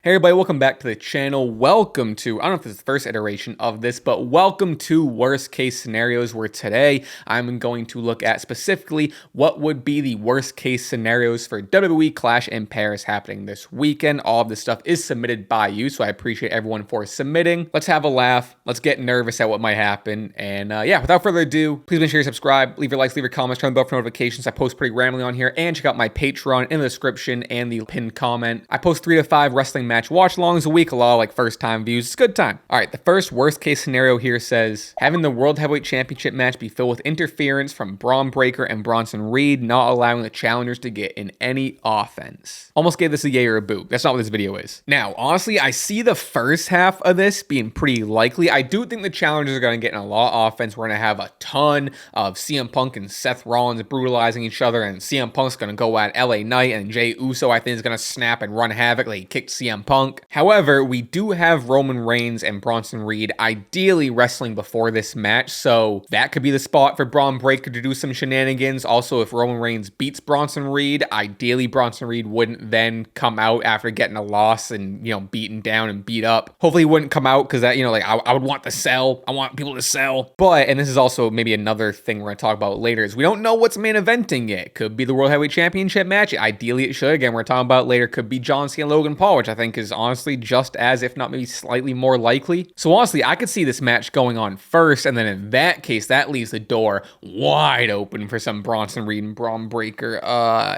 Hey everybody, welcome back to the channel. Welcome to, I don't know if this is the first iteration of this, but welcome to worst case scenarios, where today I'm going to look at specifically what would be the worst case scenarios for WWE Clash in Paris happening this weekend. All of this stuff is submitted by you, so I appreciate everyone for submitting. Let's have a laugh. Let's get nervous at what might happen. And yeah, without further ado, please make sure you subscribe, leave your likes, leave your comments, turn the bell for notifications. I post pretty randomly on here, and check out my Patreon in the description and the pinned comment. I post 3 to 5 wrestling match watch alongs a week, a lot of like first time views. It's a good time. All right, the first worst case scenario here says having the World Heavyweight Championship match be filled with interference from Braun Breaker and Bronson Reed, not allowing the challengers to get in any offense. Almost gave this a yay or a boo. That's not what this video is. Now, honestly, I see the first half of this being pretty likely. I do think the challengers are going to get in a lot of offense. We're going to have a ton of CM Punk and Seth Rollins brutalizing each other, and CM Punk's going to go at LA Knight, and Jey Uso, I think, is going to snap and run havoc like he kicked CM Punk. However, we do have Roman Reigns and Bronson Reed ideally wrestling before this match, so that could be the spot for Braun Breaker to do some shenanigans. Also, if Roman Reigns beats Bronson Reed, ideally Bronson Reed wouldn't then come out after getting a loss and, beaten down and beat up. Hopefully he wouldn't come out because that, I would want to sell. I want people to sell. But, and this is also maybe another thing we're going to talk about later, is we don't know what's main eventing yet. Could be the World Heavyweight Championship match. Ideally it should. Again, we're talking about later. Could be John Cena and Logan Paul, which I think is honestly just as, if not maybe slightly more likely. So honestly, I could see this match going on first, and then in that case, that leaves the door wide open for some Bronson Reed and Braun Breaker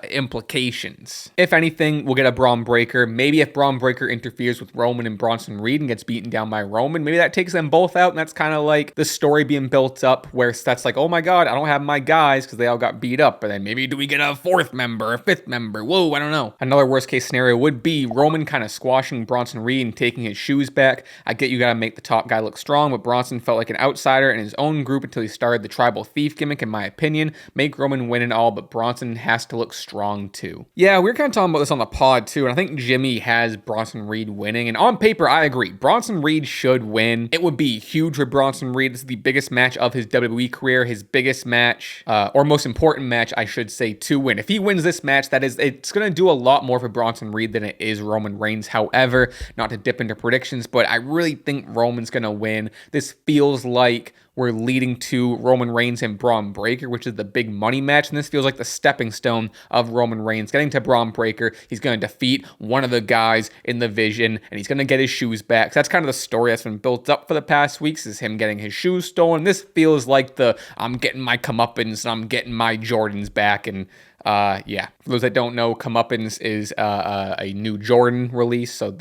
implications. If anything, we'll get a Braun Breaker. Maybe if Braun Breaker interferes with Roman and Bronson Reed and gets beaten down by Roman, maybe that takes them both out, and that's kind of like the story being built up where that's like, oh my god, I don't have my guys because they all got beat up. But then maybe do we get a 4th member, a 5th member? Whoa, I don't know. Another worst case scenario would be Roman kind of squashing Bronson Reed and taking his shoes back. I get you gotta make the top guy look strong, but Bronson felt like an outsider in his own group until he started the tribal thief gimmick, in my opinion. Make Roman win and all, but Bronson has to look strong too. Yeah, we were kind of talking about this on the pod too, and I think Jimmy has Bronson Reed winning, and on paper, I agree. Bronson Reed should win. It would be huge for Bronson Reed. This is the biggest match of his WWE career, his biggest match, or most important match, I should say, to win. If he wins this match, it's gonna do a lot more for Bronson Reed than it is Roman Reigns. However, not to dip into predictions, but I really think Roman's gonna win. This feels like we're leading to Roman Reigns and Braun Breaker, which is the big money match, and this feels like the stepping stone of Roman Reigns getting to Braun Breaker. He's going to defeat one of the guys in the Vision, and he's going to get his shoes back. So that's kind of the story that's been built up for the past weeks, is him getting his shoes stolen. This feels like I'm getting my comeuppance, and I'm getting my Jordans back, and yeah, for those that don't know, Comeuppance is a new Jordan release, so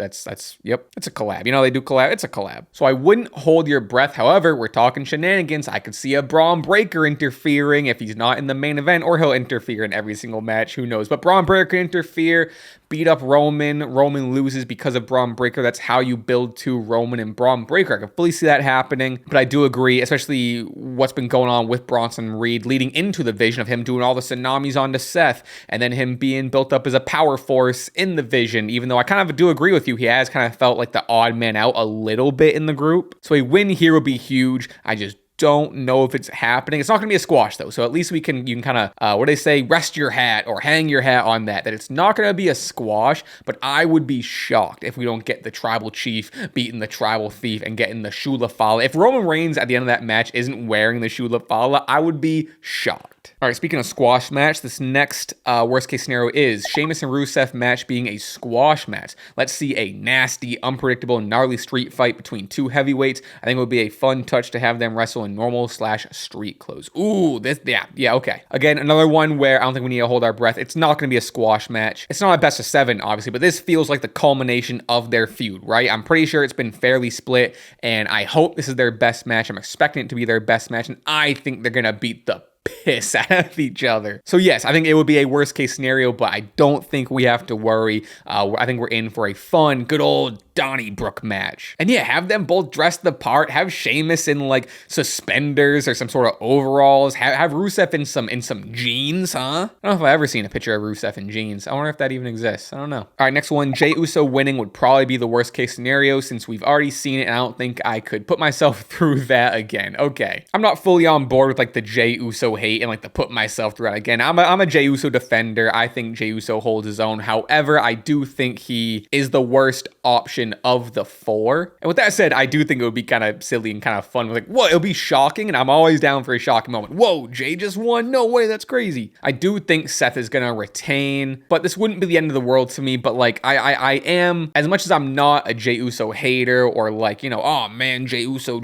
yep, it's a collab. They do collab, it's a collab. So I wouldn't hold your breath. However, we're talking shenanigans. I could see a Braun Breaker interfering if he's not in the main event, or he'll interfere in every single match, who knows. But Braun Breaker can interfere, beat up Roman. Roman loses because of Braun Breaker. That's how you build to Roman and Braun Breaker. I can fully see that happening, but I do agree, especially what's been going on with Bronson Reed leading into the Vision, of him doing all the tsunamis onto Seth, and then him being built up as a power force in the Vision, even though I kind of do agree with you, he has kind of felt like the odd man out a little bit in the group. So a win here would be huge. I just don't know if it's happening. It's not going to be a squash though, so at least you can kind of what do they say, rest your hat or hang your hat on that it's not going to be a squash. But I would be shocked if we don't get the tribal chief beating the tribal thief and getting the Shula Fala. If Roman Reigns at the end of that match isn't wearing the Shula Fala, I would be shocked. All right, speaking of squash match, this next worst case scenario is Sheamus and Rusev match being a squash match. Let's see a nasty, unpredictable, gnarly street fight between two heavyweights. I think it would be a fun touch to have them wrestle in normal/street clothes. Ooh, yeah, okay. Again, another one where I don't think we need to hold our breath. It's not going to be a squash match. It's not a best of 7, obviously, but this feels like the culmination of their feud, right? I'm pretty sure it's been fairly split, and I hope this is their best match. I'm expecting it to be their best match, and I think they're going to beat the piss out of each other. So yes, I think it would be a worst case scenario, but I don't think we have to worry. I think we're in for a fun, good old Donnybrook match. And yeah, have them both dressed the part. Have Sheamus in like suspenders or some sort of overalls. Have Rusev in some jeans, huh? I don't know if I've ever seen a picture of Rusev in jeans. I wonder if that even exists. I don't know. All right, next one. Jey Uso winning would probably be the worst case scenario, since we've already seen it, and I don't think I could put myself through that again. Okay, I'm not fully on board with like the Jey Uso Uso hate and like to put myself through it again. I'm a Jey Uso defender. I think Jey Uso holds his own. However, I do think he is the worst option of the four. And with that said, I do think it would be kind of silly and kind of fun. Like, what? It'll be shocking, and I'm always down for a shocking moment. Whoa, Jey just won? No way, that's crazy. I do think Seth is gonna retain, but this wouldn't be the end of the world to me. But like, I am, as much as I'm not a Jey Uso hater or like, you know, oh man, Jey Uso,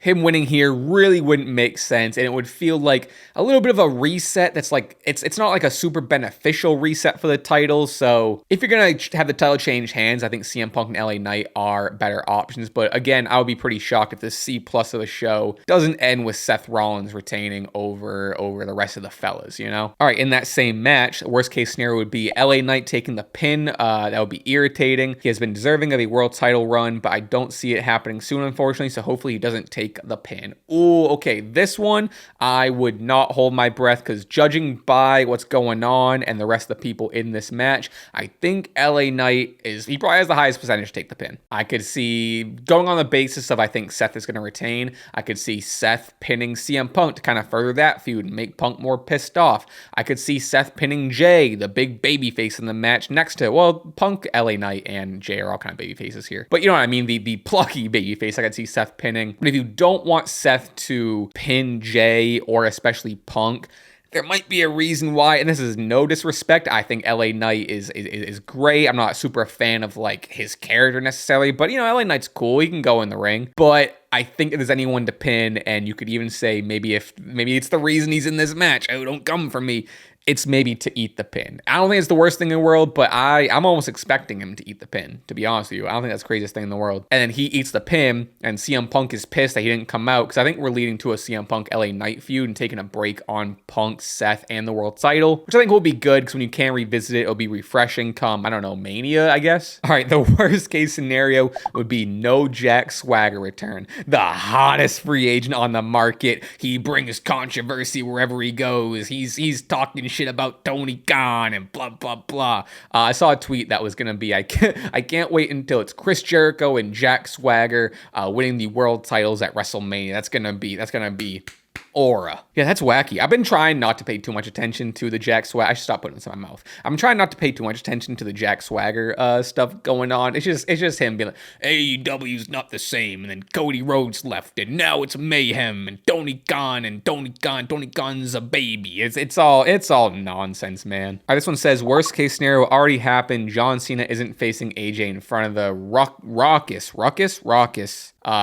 him winning here really wouldn't make sense, and it would feel like a little bit of a reset. That's like, it's not like a super beneficial reset for the title. So if you're gonna have the title change hands, I think CM Punk and LA Knight are better options. But again, I would be pretty shocked if this C+ of the show doesn't end with Seth Rollins retaining over the rest of the fellas, you know? All right, in that same match, worst case scenario would be LA Knight taking the pin. That would be irritating. He has been deserving of a world title run, but I don't see it happening soon, unfortunately. So hopefully he doesn't take the pin. Ooh, okay, this one I would not hold my breath, because judging by what's going on and the rest of the people in this match, I think LA Knight he probably has the highest percentage to take the pin. I could see, going on the basis of I think Seth is going to retain, I could see Seth pinning CM Punk to kind of further that feud and make Punk more pissed off. I could see Seth pinning Jay, the big baby face in the match next to it. Well, Punk, LA Knight, and Jay are all kind of baby faces here. But you know what I mean, the plucky baby face, I could see Seth pinning. But if you don't want Seth to pin Jay or especially Punk, there might be a reason why, and this is no disrespect. I think LA Knight is great. I'm not a super fan of like his character necessarily, but you know, LA Knight's cool. He can go in the ring. But I think if there's anyone to pin, and you could even say maybe it's the reason he's in this match. Oh, don't come for me. It's maybe to eat the pin. I don't think it's the worst thing in the world, but I'm almost expecting him to eat the pin, to be honest with you. I don't think that's the craziest thing in the world. And then he eats the pin, and CM Punk is pissed that he didn't come out, because I think we're leading to a CM Punk LA Knight feud and taking a break on Punk, Seth, and the world title, which I think will be good, because when you can revisit it, it'll be refreshing come, I don't know, Mania, I guess? All right, the worst case scenario would be no Jack Swagger return. The hottest free agent on the market. He brings controversy wherever he goes. He's talking shit about Tony Khan and blah blah blah. I saw a tweet that was gonna be, I can't wait until it's Chris Jericho and Jack Swagger winning the world titles at WrestleMania. That's gonna be aura. Yeah, that's wacky. I've been trying not to pay too much attention to the Jack Swagger. I should stop putting this in my mouth. I'm trying not to pay too much attention to the Jack Swagger stuff going on. It's just him being like, AEW's not the same, and then Cody Rhodes left, and now it's mayhem, and Tony Khan's a baby. It's all nonsense, man. All right, this one says worst case scenario already happened. John Cena isn't facing AJ in front of the raucous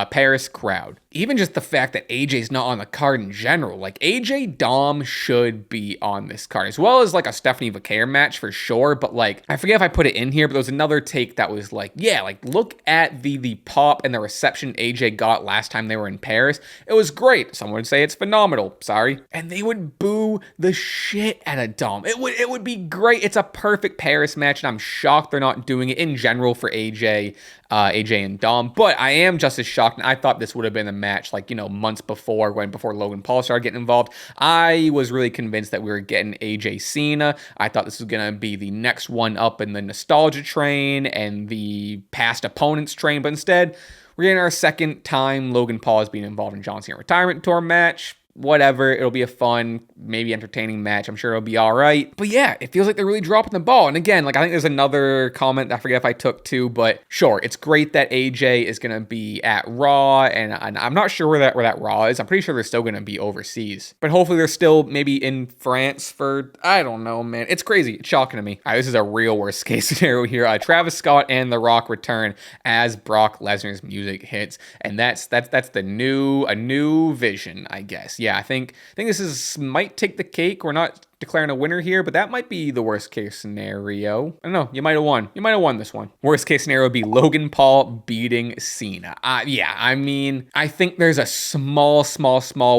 Paris crowd. Even just the fact that AJ's not on the card in general, like AJ Dom should be on this card, as well as like a Stephanie Vaquer match for sure. But like, I forget if I put it in here, but there was another take that was like, yeah, like look at the pop and the reception AJ got last time they were in Paris. It was great. Some would say it's phenomenal. Sorry. And they would boo the shit out of Dom. It would be great. It's a perfect Paris match, and I'm shocked they're not doing it in general for AJ and Dom. But I am just as shocked, and I thought this would have been a match like, you know, months before, before Logan Paul started getting involved. I was really convinced that we were getting AJ Cena. I thought this was going to be the next one up in the nostalgia train and the past opponents train, but instead we're getting our second time Logan Paul is being involved in John Cena retirement tour match. Whatever, it'll be a fun, maybe entertaining match. I'm sure it'll be all right. But yeah, it feels like they're really dropping the ball. And again, like I think there's another comment, I forget if I took too, but sure, it's great that AJ is going to be at Raw, and I'm not sure where that Raw is. I'm pretty sure they're still going to be overseas. But hopefully they're still maybe in France for, I don't know, man. It's crazy. It's shocking to me. All right, this is a real worst case scenario here. Travis Scott and The Rock return as Brock Lesnar's music hits. And that's a new vision, I guess. Yeah, I think this might take the cake. We're not declaring a winner here, but that might be the worst case scenario. I don't know. You might have won. You might have won this one. Worst case scenario would be Logan Paul beating Cena. Yeah, I mean, I think there's a small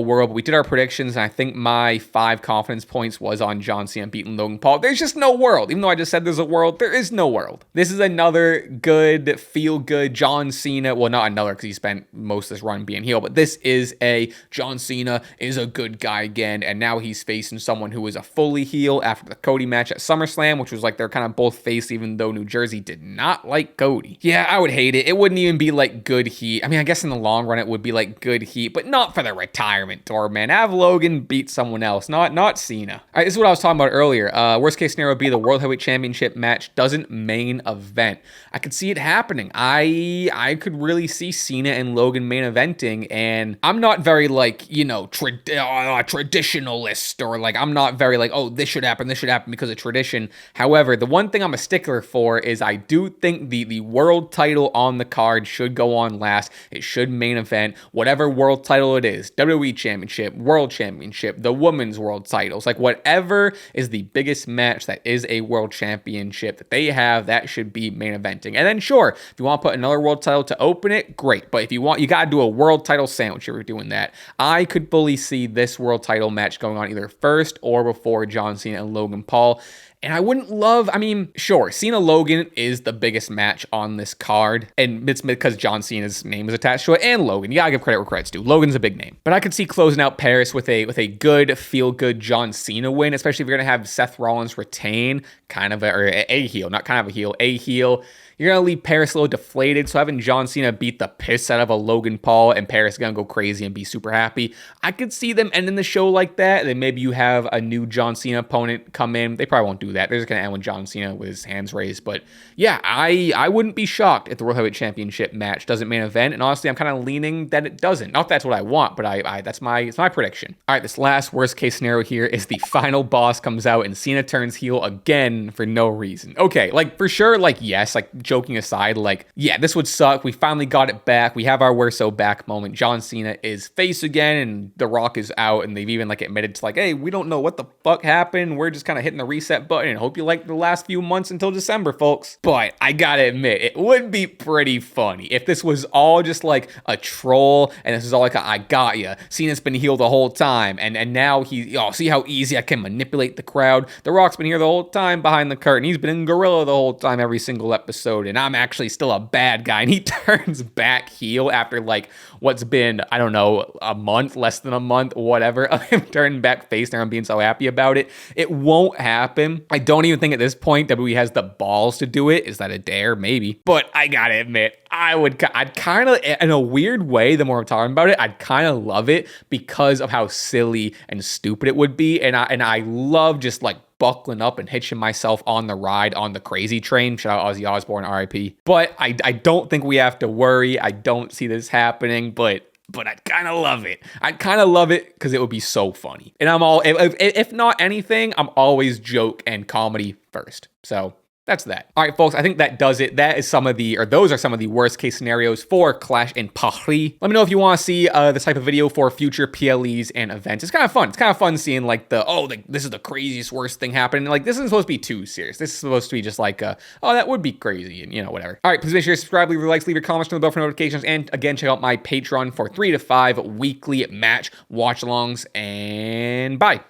world, but we did our predictions, and I think my 5 confidence points was on John Cena beating Logan Paul. There's just no world. Even though I just said there's a world, there is no world. This is another good, feel-good John Cena. Well, not another, because he spent most of this run being heel, but this is a John Cena is a good guy again, and now he's facing someone who is a fully heel after the Cody match at SummerSlam, which was like they're kind of both face, even though New Jersey did not like Cody. Yeah, I would hate it. It wouldn't even be like good heat. I mean, I guess in the long run it would be like good heat, but not for the retirement tour, man. Have Logan beat someone else, not Cena. All right, this is what I was talking about earlier. Worst case scenario would be the World Heavyweight Championship match doesn't main event. I could see it happening. I could really see Cena and Logan main eventing, and I'm not very like, you know, traditionalist, or like I'm not very like, oh, this should happen because of tradition. However, the one thing I'm a stickler for is I do think the world title on the card should go on last. It should main event whatever world title it is, WWE Championship, World Championship, the Women's World Titles, like whatever is the biggest match that is a world championship that they have, that should be main eventing. And then sure, if you want to put another world title to open it, great. But if you want, you got to do a world title sandwich if you're doing that. I could fully see this world title match going on either first or before John Cena and Logan Paul. And I wouldn't love, I mean, sure, Cena Logan is the biggest match on this card, and it's because John Cena's name is attached to it, and Logan. You gotta give credit where credit's due. Logan's a big name. But I could see closing out Paris with a good, feel-good John Cena win, especially if you're gonna have Seth Rollins retain a heel, not kind of a heel, a heel. You're going to leave Paris a little deflated, so having John Cena beat the piss out of a Logan Paul and Paris is going to go crazy and be super happy, I could see them ending the show like that. And then maybe you have a new John Cena opponent come in. They probably won't do that. They're just going to end with John Cena with his hands raised. But yeah, I wouldn't be shocked if the World Heavyweight Championship match doesn't main event. And honestly, I'm kind of leaning that it doesn't. Not that that's what I want, but it's my prediction. All right, this last worst case scenario here is the final boss comes out and Cena turns heel again for no reason. Okay, like for sure, like yes, like joking aside, like, yeah, this would suck. We finally got it back. We have our we're so back moment. John Cena is face again and The Rock is out, and they've even like admitted to like, hey, we don't know what the fuck happened. We're just kind of hitting the reset button and hope you like the last few months until December, folks. But I gotta admit, it would be pretty funny if this was all just like a troll and this is all like I got ya. Cena's been healed the whole time, and now see how easy I can manipulate the crowd. The Rock's been here the whole time behind the curtain. He's been in Gorilla the whole time, every single episode, and I'm actually still a bad guy. And he turns back heel after like what's been, I don't know, a month, less than a month, whatever, of him turning back face and I'm being so happy about it. It won't happen. I don't even think at this point WWE has the balls to do it. Is that a dare? Maybe. But I gotta admit, I'd kind of, in a weird way, the more I'm talking about it, I'd kind of love it because of how silly and stupid it would be. And I love just like buckling up and hitching myself on the ride on the crazy train. Shout out Ozzy Osbourne, RIP. But I don't think we have to worry. I don't see this happening, but I'd kind of love it. I'd kind of love it because it would be so funny. And I'm all, if not anything, I'm always joke and comedy first. So that's that. All right, folks, I think that does it. Those are some of the worst case scenarios for Clash in Paris. Let me know if you want to see this type of video for future PLEs and events. It's kind of fun. It's kind of fun seeing like this is the craziest, worst thing happening. Like this isn't supposed to be too serious. This is supposed to be just like, that would be crazy and whatever. All right, please make sure to subscribe, leave your likes, leave your comments, turn the bell for notifications, and again, check out my Patreon for 3 to 5 weekly match watch-alongs, and bye.